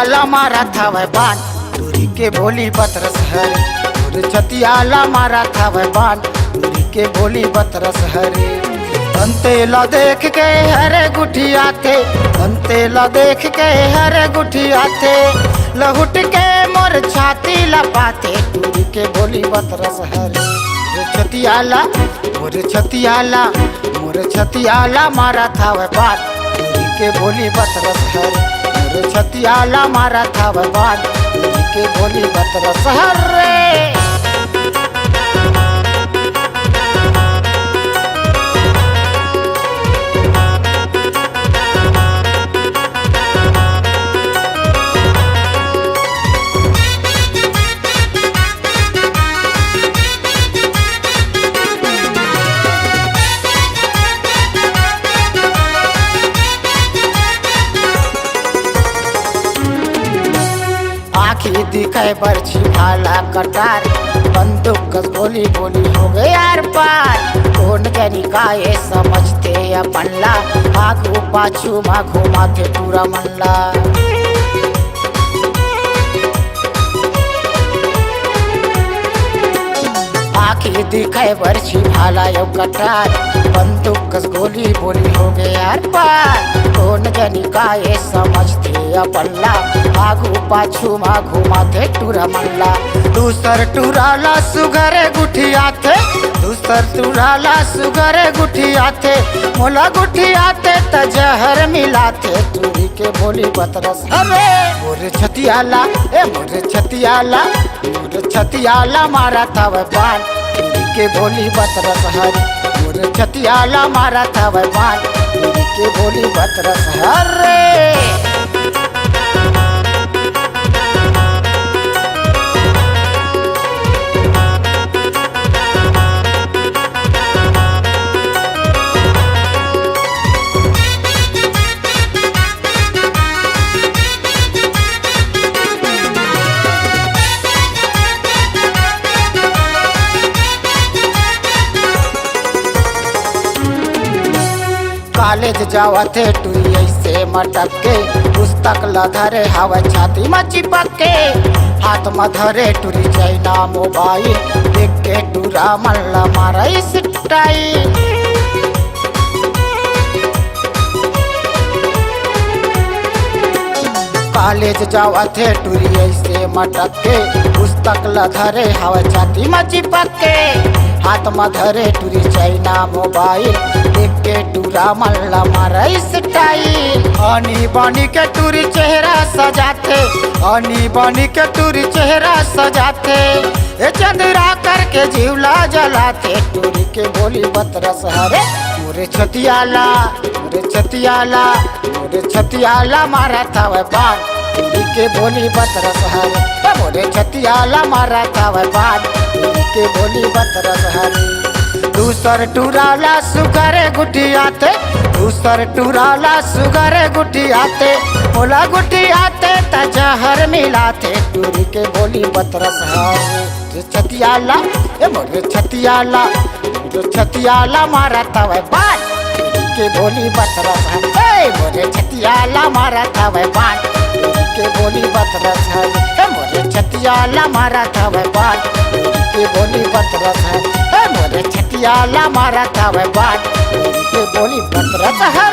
छतियाला मारा था वह बान दूरी के बोली बतरस हरे। मोर छतियाला मारा था वह बान दूरी के बोली बतरस हरे। अंतेला देख के हरे गुठिया थे, अंतेला देख के हरे गुठिया थे, लहुट के मोर छाती लपाते दूरी के बोली बतरस हरे। छतियाला मोर छतियाला मोर छतियाला मारा था वह बान दूरी के बोली बतरस हरे। मोर छतियाला मारा था वह बान दूरी के बोली बतरस हरे। आखी दिखे बरछी भाला कटार, बंदूक कस गोली गोली हो गए यार पार। कौन गनी काये समझते अपनला, आगू पाछू मा घुमाते पूरा मनला। आखी दिखे बरछी भाला यो कटार, बंदूक कस गोली बोली हो गए यार पार। कौन गनी काये समझते अपनला, आगू पाछू मा घुमाते टूरा मल्ला। दूसर टूराला सुगरे गुठिया थे, दूसर टूराला सुगरे गुठिया थे, मोला गुठिया थे त जहर मिलाते टूरी के बोली बतरस हरे। मोर छतियाला मोर छतियाला मोर छतियाला मारा था वह बान दूरी के बोली बतरस हरे। मोर छतियाला मारा था वह बान दूरी के बोली बतरस हरे। कॉलेज जावते टूरी ऐसे मटक के, पुस्तक लधरे हवा छाती में चिपक के, हाथ में धरे टूरी चाइना मोबाइल, देख के टूरा मल्ला मारा इस स्टाइल। कॉलेज जावते टूरी ऐसे मटक के, पुस्तक लधरे हवा छाती में चिपक के, हाथ में धरे टूरी चाइना मोबाइल, देख के टूरा मल्ला मारा स्टाइल। आनी बानी के टूरी चेहरा सजाते, आनी बानी के टूरी चेहरा सजाते, ए चंद्रा करके जीवला जलाते टूरी के बोली बतरस हरे। मोरे छतियाला मोरे छतियाला मोरे छतियाला मारा था वह बान दूरी के बोली बतरस हरे। मोरे छतियाला मारा था वह बान दूरी के बोली बतरस हरे। दूसर टूराला सुगरे गुठिया थे, दूसर टूराला सुगरे गुठिया थे, मोला गुठिया थे त जहर मिलाते टूरी के बोली बतरस हरे। छतियाला मोरे छतियाला मोरे छतियाला मारा था वह बान दूरी के बोली बतरस हरे। मोरे छतियाला मारा था वह बान दूरी के बोली बतरस हरे। मोरे छतियाला मारा था वह बान दूरी के बोली बतरस हरे। मोरे छतियाला मारा था वह बान दूरी के बोली बतरस हरे।